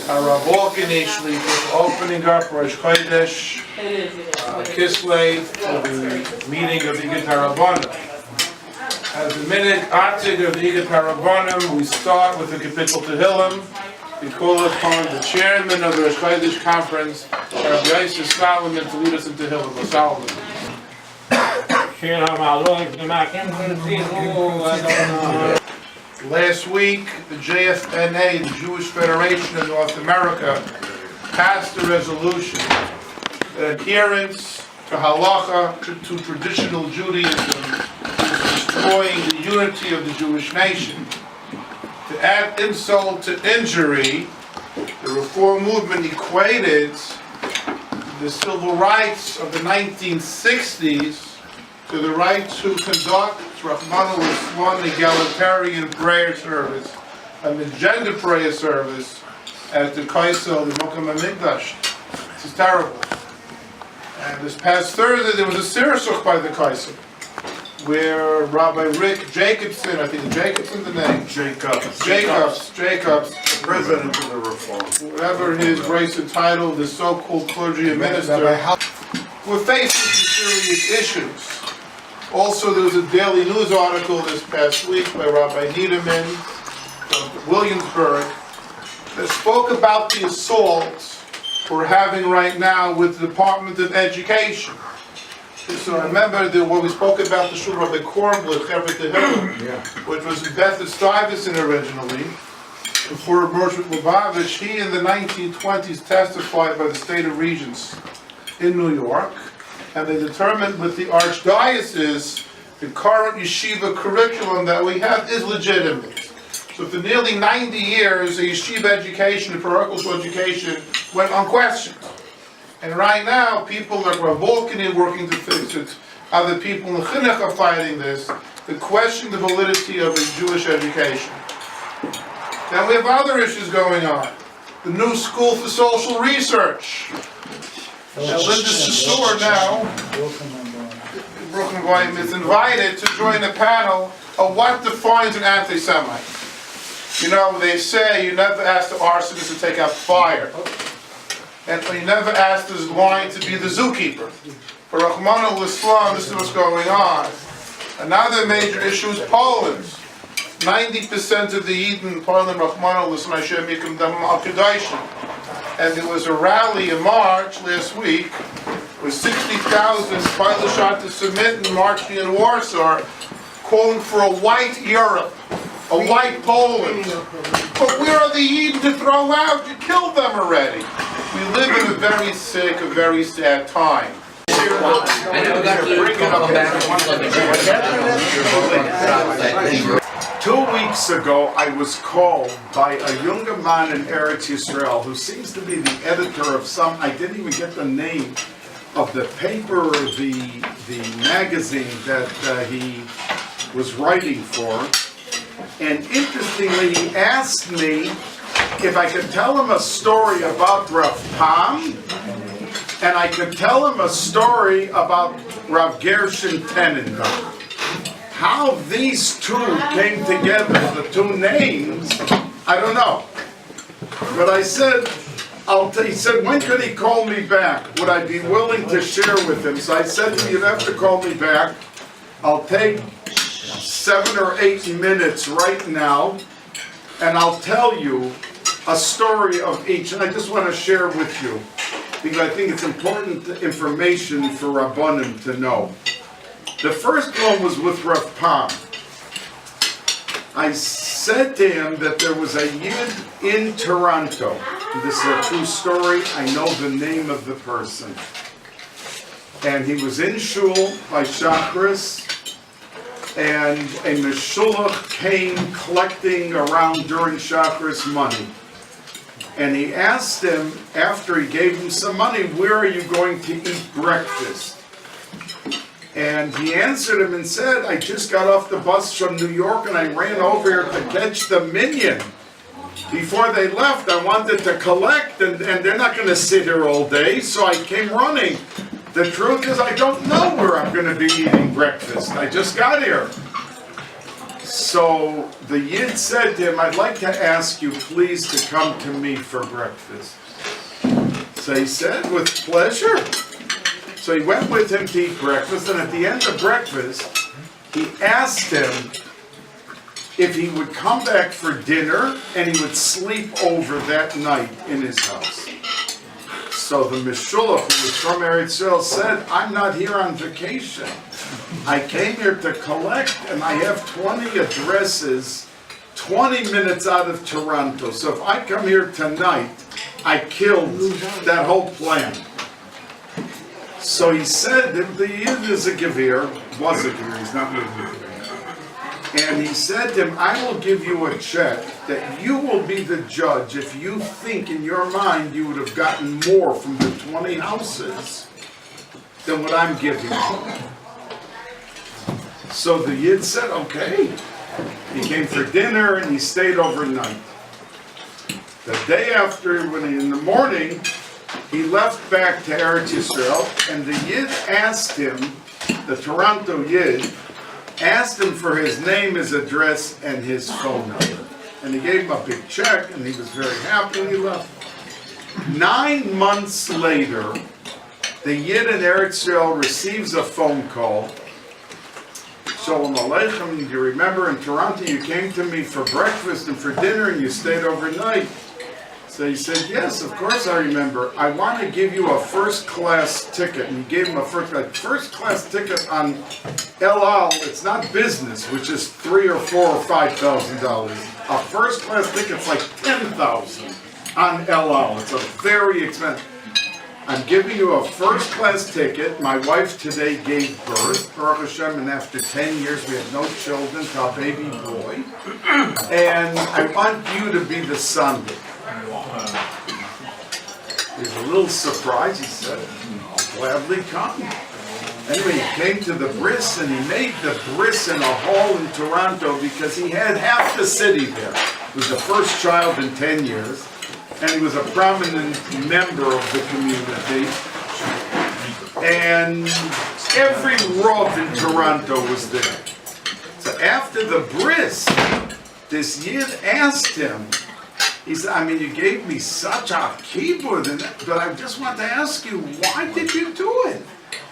Rav Walkenishli for opening up Rosh Chodesh Kislev for the meeting of the Igad HaRabbanim. As the minute Atzig of the Igad HaRabbanim, we start with the Kapitel Tehillim. We call upon the chairman of the Rosh Chodesh conference, Rabbi Yosef Solomon, to lead us into Tehillim. Solomon. Last week, the JFNA, the Jewish Federation of North America, passed a resolution that adherence to halacha, to traditional Judaism, is destroying the unity of the Jewish nation. To add insult to injury, the Reform movement equated the civil rights of the 1960s to the right to conduct Rabbinical Islam egalitarian prayer service and the gender prayer service at the Kotel, the Mokum HaMikdash. This is terrible. And this past Thursday there was a Sirsuch by the Kotel, where Rabbi Rick Jacobson, I think Jacobson the name? Jacobs, President of the Reform. Whatever his grace and title, the so-called clergy and minister, we're facing some serious issues. Also, there was a Daily News article this past week by Rabbi Niederman from Williamsburg that spoke about the assault we're having right now with the Department of Education. So I remember what we spoke about the Shul Rabbi Kornbluth, which was Beth Stuyvesant originally. Before Moshe Lubavitch, he in the 1920s testified by the State of Regents in New York, and they determined with the Archdiocese the current yeshiva curriculum that we have is legitimate. So for nearly 90 years, the yeshiva education, the parochial education went unquestioned. And right now, people like Rav Walken working to fix it, other people in Chinuch are fighting this, to question the validity of a Jewish education. Then we have other issues going on. The new School for Social Research. Now Linda Sassour now, Brooklyn Goyim, is invited to join a panel of what defines an anti-Semite. You know, they say you never ask the arsonist to take out fire. And you never ask the lion to be the zookeeper. For Rahman al-Islam, this is what's going on. Another major issue is Poland. 90% of the Yidden in Poland, Rahman al-Islam, Hashem Yikum Damam al-Kedaishim. And there was a rally in March last week with 60,000 Pilashot to submit and marching in Warsaw, calling for a white Europe, a white Poland. But where are the Yidden to throw out? You killed them already. We live in a very sick, a very sad time. 2 weeks ago, I was called by a younger man in Eretz Yisrael who seems to be the editor of some, I didn't even get the name of the paper or the magazine that he was writing for. And interestingly, he asked me if I could tell him a story about Rav Pam, and I could tell him a story about Rav Gershon Tenenbaum. How these two came together, the two names, I don't know. But I said, he said, when could he call me back? Would I be willing to share with him? So I said to him, you'd have to call me back. I'll take 7 or 8 minutes right now, and I'll tell you a story of each. And I just want to share with you, because I think it's important information for Rabbanim to know. The first one was with Rav Pam. I said to him that there was a Yid in Toronto. This is a true story. I know the name of the person. And he was in shul by Shachris, and a Meshulach came collecting around during Shachris money. And he asked him, after he gave him some money, where are you going to eat breakfast? And he answered him and said, I just got off the bus from New York and I ran over here to catch the minyan. Before they left, I wanted to collect, and they're not going to sit here all day, so I came running. The truth is, I don't know where I'm going to be eating breakfast. I just got here. So the Yid said to him, I'd like to ask you please to come to me for breakfast. So he said, with pleasure. So he went with him to eat breakfast, and at the end of breakfast, he asked him if he would come back for dinner and he would sleep over that night in his house. So the Meshulach, who was from Eretz Yisrael, said, I'm not here on vacation. I came here to collect, and I have 20 addresses 20 minutes out of Toronto. So if I come here tonight, I killed that whole plan. So he said, the Yid is a Gevir, was a Gevir, he's not living here. And he said to him, I will give you a check that you will be the judge if you think in your mind you would have gotten more from the 20 houses than what I'm giving you. So the Yid said, okay. He came for dinner and he stayed overnight. The day after, in the morning, he left back to Eretz Yisrael, and the Yid asked him, the Toronto Yid, asked him for his name, his address, and his phone number. And he gave him a big check, and he was very happy, and he left. 9 months later, the Yid in Eretz Yisrael receives a phone call. Shalom Aleichem, you remember in Toronto you came to me for breakfast and for dinner, and you stayed overnight. So he said, yes, of course I remember. I want to give you a first-class ticket. And he gave him a first-class ticket on El Al. It's not business, which is $3,000 or $4,000 or $5,000. A first-class ticket's like $10,000 on El Al. It's a very expensive. I'm giving you a first-class ticket. My wife today gave birth, Baruch Hashem, and after 10 years we had no children, to a baby boy. And I want you to be the Sunday. He was a little surprised. He said, I'll gladly come. Anyway, he came to the bris, and he made the bris in a hall in Toronto because he had half the city there. He was the first child in 10 years, and he was a prominent member of the community. And every Rav in Toronto was there. So after the bris, this Yid asked him, he said, you gave me such a kibbud, but I just want to ask you, why did you do it?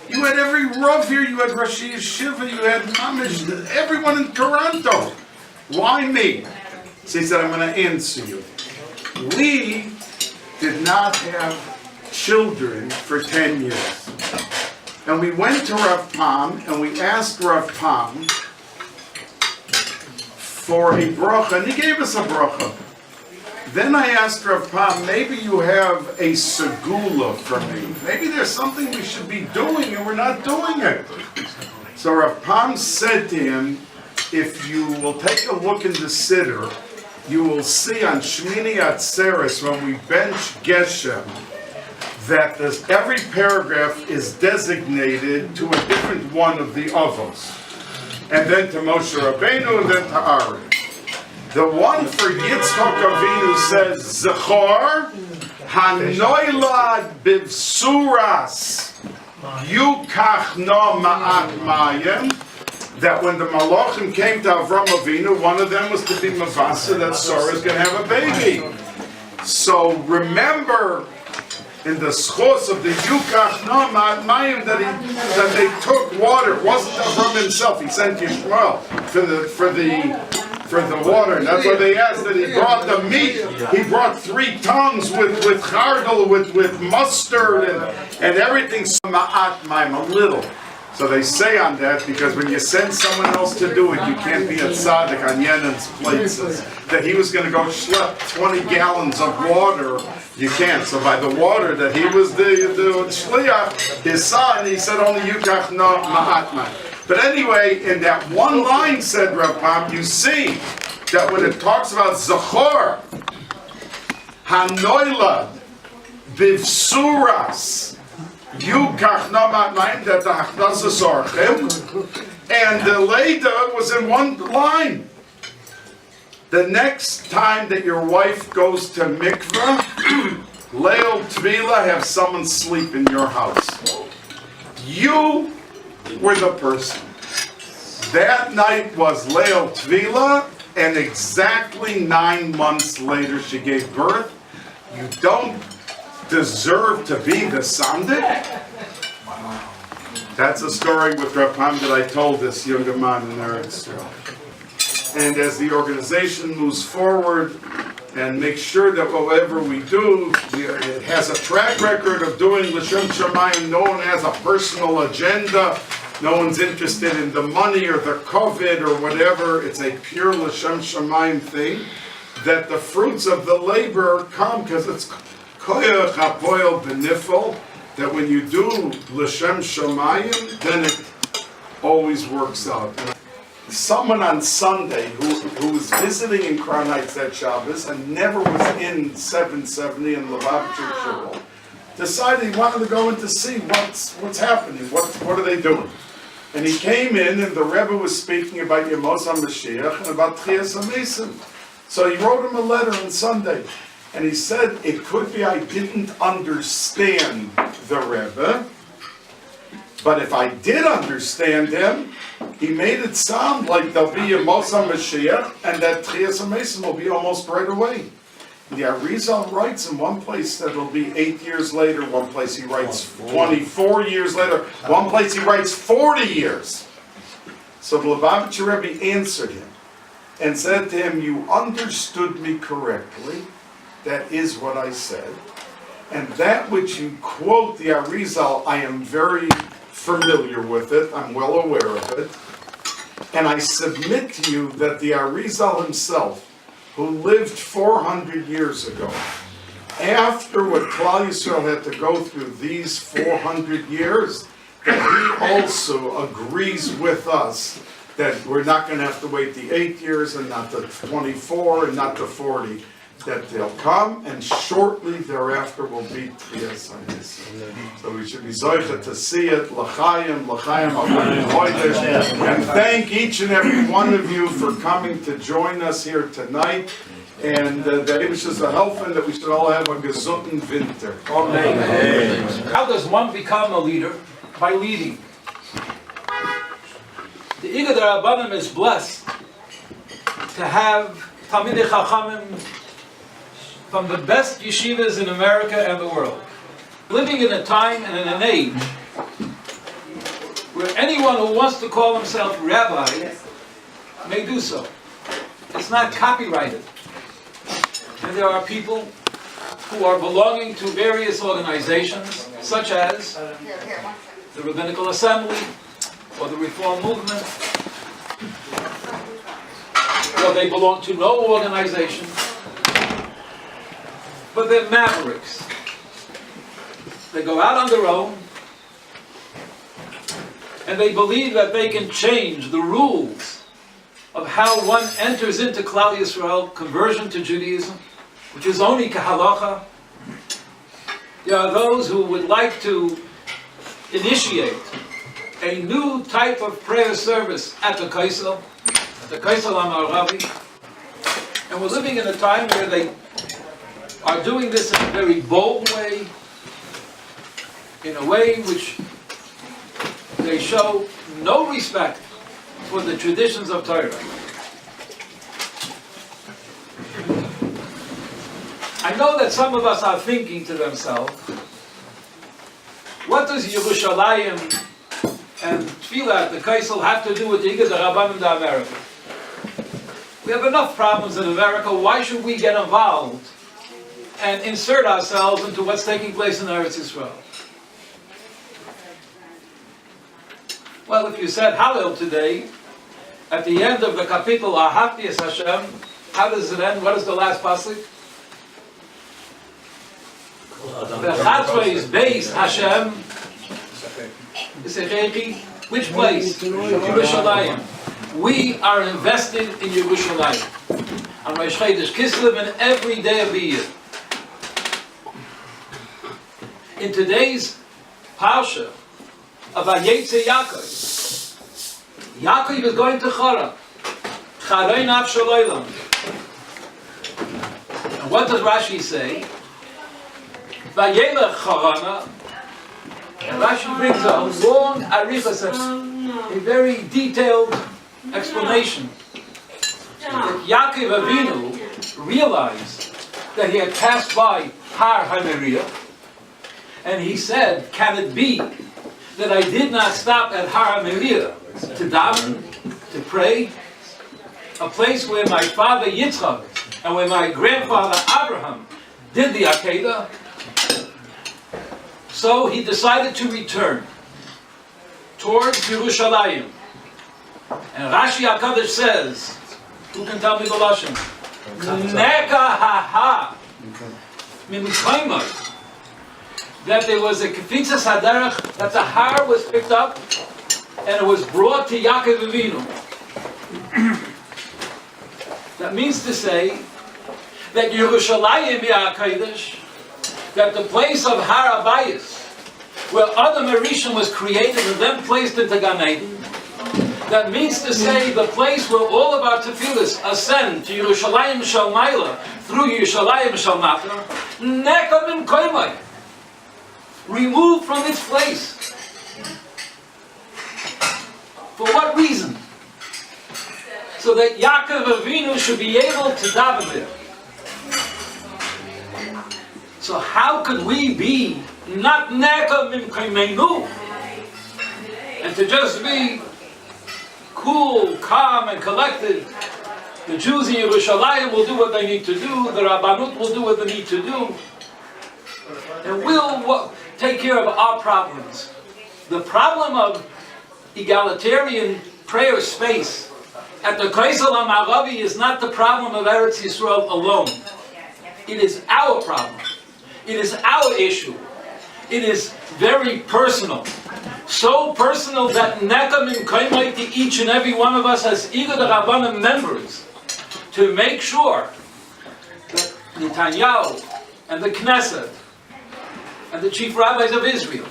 You had every Rav here, you had Rashi Yeshiva, you had Mamish, everyone in Toronto. Why me? So he said, I'm going to answer you. We did not have children for 10 years. And we went to Rav Pam, and we asked Rav Pam for a bracha, and he gave us a bracha. Then I asked Rav Pam, maybe you have a segula for me. Maybe there's something we should be doing and we're not doing it. So Rav Pam said to him, if you will take a look in the Siddur, you will see on Shmini Atzeres, when we bench Geshem, that every paragraph is designated to a different one of the Avos. And then to Moshe Rabbeinu, and then to Aaron. The one for Yitzchak Avinu says, Zechor hanoilad bivsuras yukach no ma'at mayim, that when the Malachim came to Avram Avinu, one of them was to be Mavasa, that Sarah is going to have a baby. So remember, in the schos of the Yukach no ma'at mayim, that they took water. It wasn't Avram himself. He sent Yishmael for the water, and that's why they asked that he brought the meat. He brought 3 tons with chardal, with mustard, and everything. Ma'at maim, a little. So they say on that, because when you send someone else to do it, you can't be a tzaddik on Yenin's places. That he was going to go schlep 20 gallons of water, you can't. So by the water that he was the shliach, his son, he said only yukach no ma'at maim. But anyway, in that one line, said Rav Pam, you see that when it talks about Zachor, Hanoilad, Bivsuras, Yukach Namat Maim, that the Hachnasas Orchim, and the Leda was in one line. The next time that your wife goes to mikveh, Leil Tvila, have someone sleep in your house. You were the person. That night was Leil Tvila, and exactly 9 months later she gave birth. You don't deserve to be the Sandik. That's a story with Reb Ham that I told this younger man in Eretz Yisrael. And as the organization moves forward and makes sure that whatever we do, it has a track record of doing L'Shem Shamayim, no one has a personal agenda, no one's interested in the money or the COVID or whatever, it's a pure L'Shem Shamayim thing, that the fruits of the labor come because it's Koyach HaPoel B'Nifel, that when you do L'Shem Shamayim, then it always works out. Someone on Sunday who was visiting in Crown Heights that Shabbos and never was in 770 in Lubavitcher Shul, decided he wanted to go in to see what's happening, what are they doing. And he came in and the Rebbe was speaking about Yemos HaMashiach and about Tchias HaMesim. So he wrote him a letter on Sunday. And he said, it could be I didn't understand the Rebbe, but if I did understand him, he made it sound like there'll be a Moshe Mashiach and that Tchias HaMesim will be almost right away. The Arizal writes in one place that it'll be 8 years later, one place he writes 24 years later, one place he writes 40 years. So the Lubavitcher Rebbe answered him and said to him, you understood me correctly. That is what I said. And that which you quote the Arizal, I am very familiar with it. I'm well aware of it. And I submit to you that the Arizal himself, who lived 400 years ago, after what Klal Yisrael had to go through these 400 years, that he also agrees with us that we're not going to have to wait the 8 years and not the 24 and not the 40. That they'll come, and shortly thereafter will be Tchias HaMesim. So we should be zoichet to see it, l'chaim, and thank each and every one of you for coming to join us here tonight, and the Eibush is a helping that we should all have a gesunden winter. Amen. How does one become a leader? By leading. The Igad Rabbanim is blessed to have Talmidei Chachamim from the best yeshivas in America and the world. Living in a time and in an age where anyone who wants to call himself rabbi may do so. It's not copyrighted. And there are people who are belonging to various organizations, such as the Rabbinical Assembly or the Reform Movement, or they belong to no organization. But they're mavericks. They go out on their own, and they believe that they can change the rules of how one enters into Klal Yisrael, conversion to Judaism, which is only kahalacha. There are those who would like to initiate a new type of prayer service at the Kotel HaMaravi, and we're living in a time where they are doing this in a very bold way, in a way which they show no respect for the traditions of Torah. I know that some of us are thinking to themselves, what does Yerushalayim and Tefillah at the Kotel have to do with the Igad Rabbanim de America? We have enough problems in America, why should we get involved and insert ourselves into what's taking place in Eretz Yisrael? Well, if you said Hallel today, at the end of the kapitel Ahavti es Hashem, how does it end? What is the last pasuk? The Chatzvah is based Hashem. Which place? Yerushalayim. We are invested in Yerushalayim. On Rosh Chodesh Kislev and every day of the year. In today's Parsha of Vayetze Yaakov, Yaakov is going to Chara. Charei nafsho lo'olam. And what does Rashi say? Vayelech Charana. And Rashi brings a long arichas, a very detailed explanation. That Yaakov Avinu realized that he had passed by Har HaMoriah, and he said, can it be that I did not stop at Har HaMoriah to daven, to pray, a place where my father Yitzchak and where my grandfather Abraham did the Akedah? So he decided to return towards Yerushalayim. And Rashi HaKadosh says, who can tell me the Lashon? Neka ha-ha mimkaimai. That there was a kefitzas haderech, that the har was picked up and it was brought to Yaakov Avinu. That means to say that Yerushalayim HaKadosh, that the place of Har Abayis, where Adam Rishon was created and then placed into Gan Eden, that means to say the place where all of our tefillas ascend to Yerushalayim Shel Maila through Yerushalayim Shel Mata, Neka Mimkaimai, removed from its place. For what reason? So that Yaakov Avinu should be able to daven there. So how could we be not Neka Mimkaimeinu and to just be cool, calm, and collected? The Jews in Yerushalayim will do what they need to do, the Rabbanut will do what they need to do, and we'll take care of our problems. The problem of egalitarian prayer space at the Kotel HaMa'aravi is not the problem of Eretz Yisrael alone. It is our problem. It is our issue. It is very personal. So personal that Neka Mimkaimai to each and every one of us as either the Rabbanim members to make sure that Netanyahu and the Knesset and the chief rabbis of Israel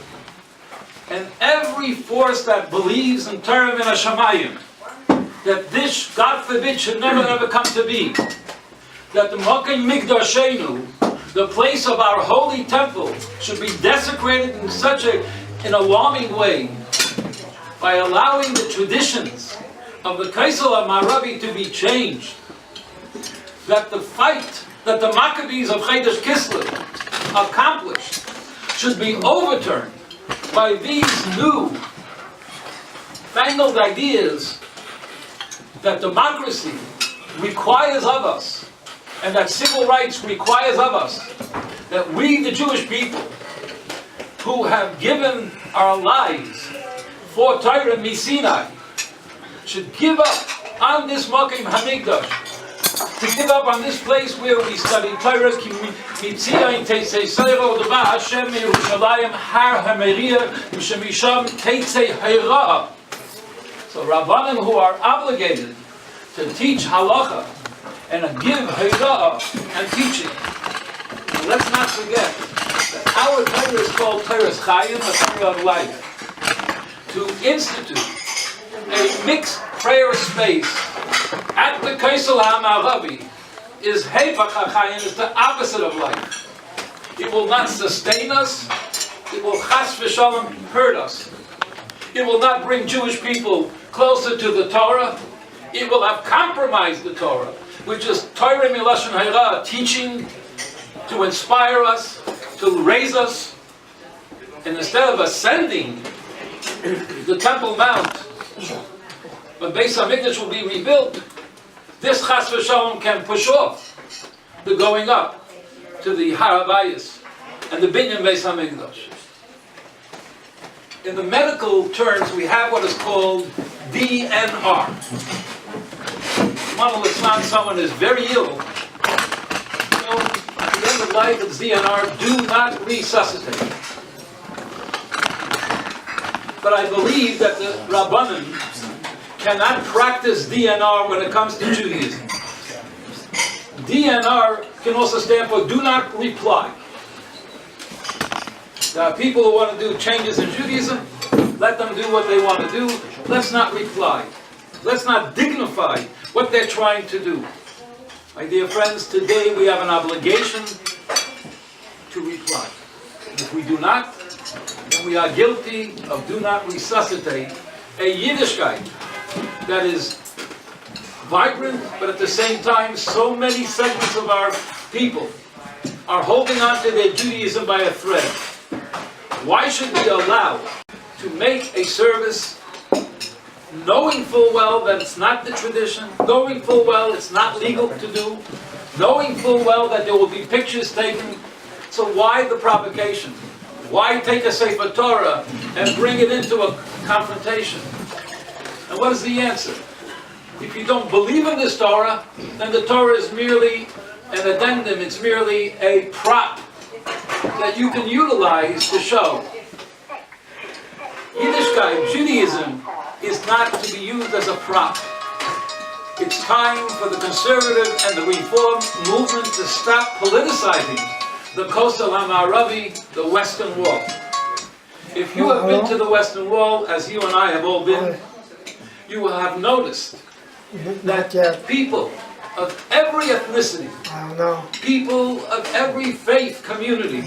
and every force that believes in Torah and Hashamayim, that this, God forbid, should never ever come to be. That the Mokim Mikdashenu, the place of our holy temple, should be desecrated in such an alarming way by allowing the traditions of the Kotel HaMa'aravi to be changed. That the fight that the Maccabees of Chodesh Kislev accomplished should be overturned by these new fangled ideas that democracy requires of us and that civil rights requires of us, that we, the Jewish people, who have given our lives for Torah Misinai, should give up on this Mokim Hamikdash, to give up on this place where we study Torah, so Rabbanim who are obligated to teach halacha and give Hayra'ah and teaching. And let's not forget that our Torah is called Torah's Chayim, a Torah of life. To institute a mixed prayer space at the Kotel HaMa'aravi is Heipach HaChayim, is the opposite of life. It will not sustain us, it will chas v'shalom hurt us. It will not bring Jewish people closer to the Torah. It will have compromised the Torah, which is Torah Milashon Hayra, teaching to inspire us, to raise us. And instead of ascending the Temple Mount, when Beis HaMikdash will be rebuilt, this Chas v'Shalom can push off the going up to the Har Habayis and the Binyan Beis HaMikdash. In the medical terms, we have what is called DNR. When someone is very ill, at the end of life, it's DNR, do not resuscitate. But I believe that the Rabbanim cannot practice DNR when it comes to Judaism. DNR can also stand for do not reply. There are people who want to do changes in Judaism. Let them do what they want to do. Let's not reply. Let's not dignify what they're trying to do. My dear friends, today we have an obligation to reply. If we do not, then we are guilty of do not resuscitate a Yiddishkeit that is vibrant, but at the same time, so many segments of our people are holding on to their Judaism by a thread. Why should we allow to make a service knowing full well that it's not the tradition, knowing full well it's not legal to do, knowing full well that there will be pictures taken? So why the provocation? Why take a Sefer Torah and bring it into a confrontation? And what is the answer? If you don't believe in this Torah, then the Torah is merely an addendum, it's merely a prop that you can utilize to show. Yiddishkeit, Judaism, is not to be used as a prop. It's time for the conservative and the reform movement to stop politicizing the Kotel HaMa'aravi, the Western Wall. If you have been to the Western Wall, as you and I have all been, you will have noticed that people of every ethnicity, people of every faith community,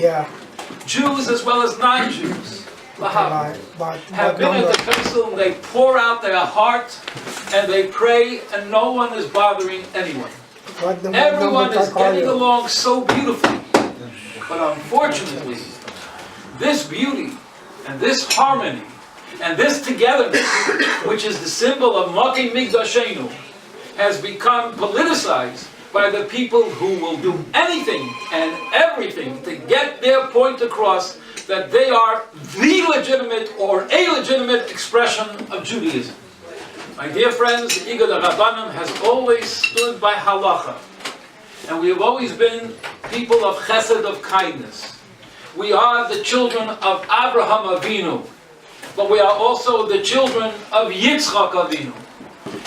Jews as well as non-Jews, have been at the council and they pour out their heart and they pray and no one is bothering anyone. Everyone is getting along so beautifully. But unfortunately, this beauty and this harmony and this togetherness, which is the symbol of Makei Mikdashenu, has become politicized by the people who will do anything and everything to get their point across that they are the legitimate or a legitimate expression of Judaism. My dear friends, the Igad Rabbanim has always stood by halacha. And we have always been people of chesed, of kindness. We are the children of Abraham Avinu, but we are also the children of Yitzchak Avinu.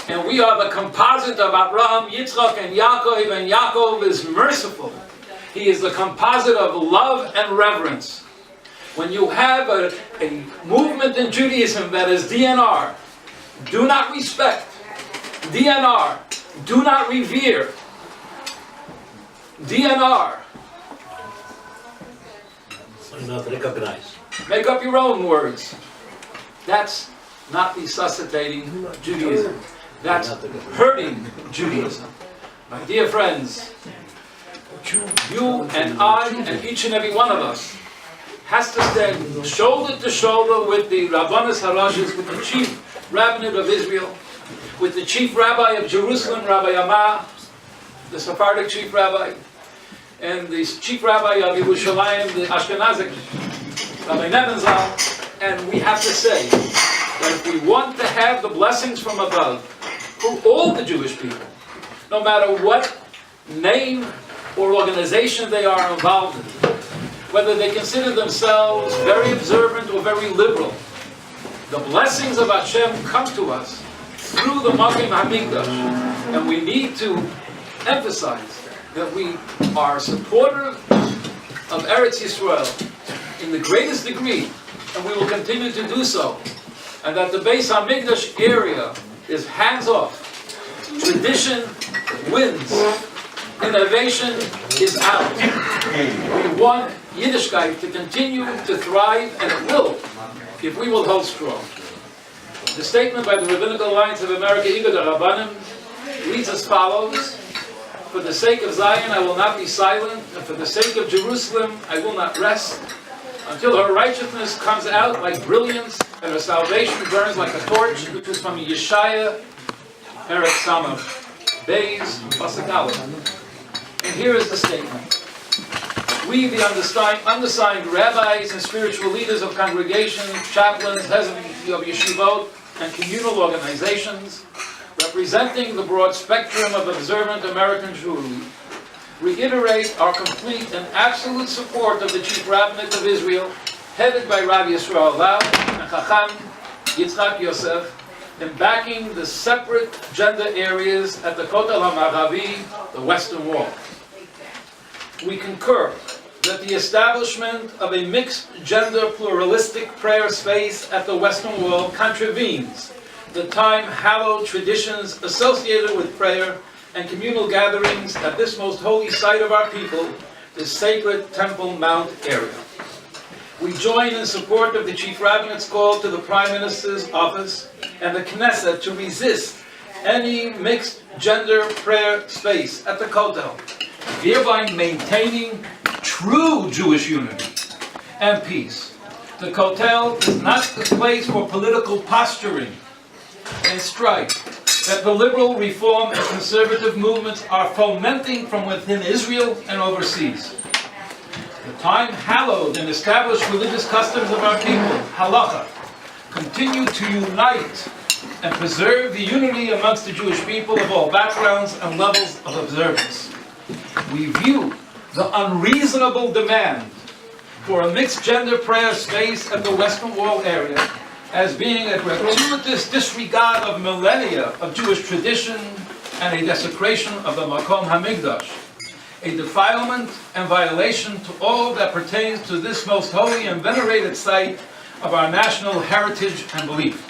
And we are the composite of Abraham, Yitzchak, and Yaakov is merciful. He is the composite of love and reverence. When you have a movement in Judaism that is DNR, do not respect, DNR, do not revere, DNR, not recognize. Make up your own words. That's not resuscitating Judaism. That's hurting Judaism. My dear friends, you and I and each and every one of us has to stand shoulder to shoulder with the Rabbanis Harashis, with the chief rabbinate of Israel, with the chief rabbi of Jerusalem, Rabbi Amah, the Sephardic chief rabbi, and the chief rabbi of Yerushalayim, the Ashkenazic, Rabbi Nevenzal, and we have to say that if we want to have the blessings from above for all the Jewish people, no matter what name or organization they are involved in, whether they consider themselves very observant or very liberal, the blessings of Hashem come to us through the Makei HaMikdash, and we need to emphasize that we are supportive of Eretz Yisrael in the greatest degree, and we will continue to do so, and that the Beis HaMikdash area is hands-off. Tradition wins. Innovation is out. We want Yiddishkeit to continue to thrive, and it will, if we will hold strong. The statement by the Rabbinical Alliance of America, Igad Rabbanim, reads as follows: for the sake of Zion I will not be silent, and for the sake of Jerusalem I will not rest, until her righteousness comes out like brilliance, and her salvation burns like a torch, which is from Yeshaya, Perek Samach, Beis, Pasuk Aleph. And here is the statement. We, the undersigned rabbis and spiritual leaders of congregations, chaplains, heads of yeshivot, and communal organizations, representing the broad spectrum of observant American Jewry, reiterate our complete and absolute support of the Chief Rabbinate of Israel, headed by Rabbi Yisrael Lau and Chacham Yitzchak Yosef, in backing the separate gender areas at the Kotel HaMa'aravi, the Western Wall. We concur that the establishment of a mixed gender pluralistic prayer space at the Western Wall contravenes the time-hallowed traditions associated with prayer and communal gatherings at this most holy site of our people, the sacred Temple Mount area. We join in support of the Chief Rabbinate's call to the Prime Minister's office and the Knesset to resist any mixed gender prayer space at the Kotel, thereby maintaining true Jewish unity and peace. The Kotel is not the place for political posturing and strife that the liberal, reform, and conservative movements are fomenting from within Israel and overseas. The time hallowed and established religious customs of our people, halacha, continue to unite and preserve the unity amongst the Jewish people of all backgrounds and levels of observance. We view the unreasonable demand for a mixed gender prayer space at the Western Wall area as being a gratuitous disregard of millennia of Jewish tradition and a desecration of the Makom HaMikdash, a defilement and violation to all that pertains to this most holy and venerated site of our national heritage and belief.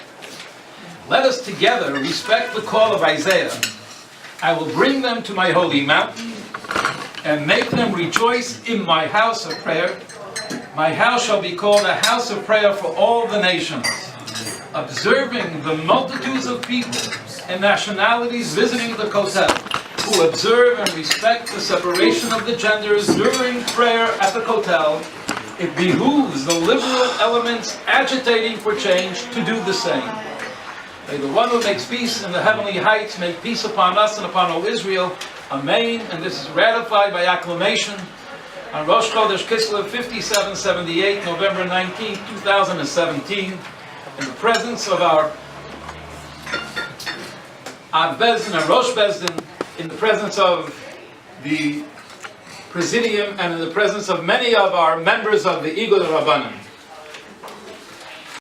Let us together respect the call of Isaiah. I will bring them to my holy mountain and make them rejoice in my house of prayer. My house shall be called a house of prayer for all the nations, observing the multitudes of people and nationalities visiting the Kotel, who observe and respect the separation of the genders during prayer at the Kotel. It behooves the liberal elements agitating for change to do the same. May the one who makes peace in the heavenly heights make peace upon us and upon all Israel. Amen. And this is ratified by acclamation on Rosh Chodesh Kislev 5778, November 19, 2017, in the presence of our Av Bezdin and Rosh Bezdin, in the presence of the Presidium, and in the presence of many of our members of the Igud Rabbanim.